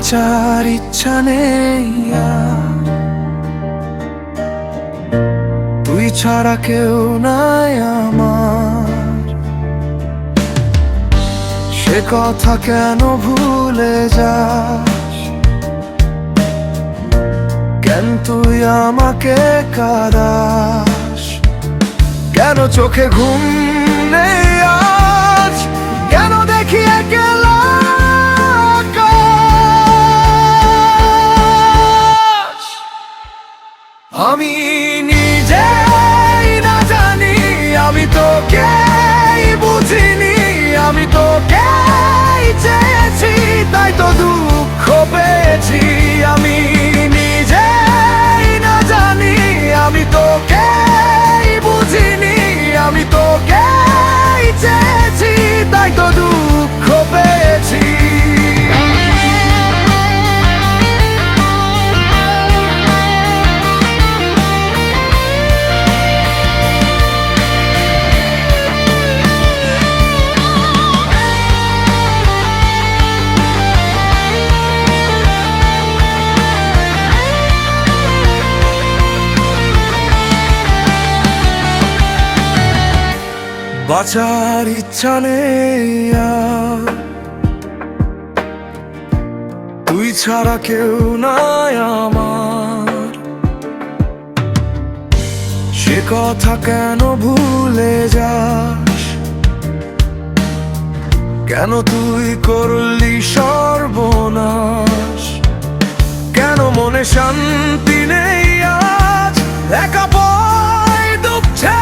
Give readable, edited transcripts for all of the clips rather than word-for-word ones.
বাঁচার ইচ্ছা নেই আর, তুই ছাড়া কেউ নাই আমার। সে কথা কেন ভুলে যাস, কেন তুই আমাকে কাঁদাস, কেন চোখে ঘুম নেই আজ, কেন দেখি একলা আকাশ। আমি নিজেই না জানি, আমি তোকেই বুঝিনি, আমি তোকেই চেয়েছি তাই তো দুঃখ পেয়েছি। আমি নিজেই না জানি, আমি তোকেই বুঝিনি, আমি তোকেই চেয়েছি তাই তো দুঃখ পেয়েছি। বাঁচার ইচ্ছা নেই আর, তুই ছাড়া কেউ নাই আমার। সে কথা কেন ভুলে যাস, কেন তুই করলি সর্বনাশ, কেন মনে শান্তি নেই আজ, একা বয় ডুবছে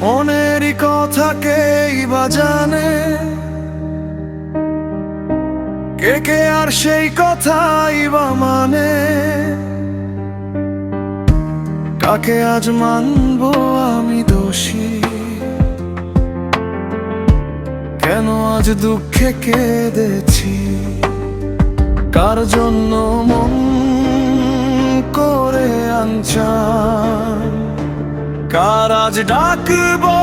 মনেরই কথা কেই বা জানে, কে কে আর সেই কথাই বা মানে, কাকে আজ মানবো আমি দোষী, কেন আজ দুঃখে কেঁদেছি, কার জন্য মন করে আনচান, কার আজ ডাকবো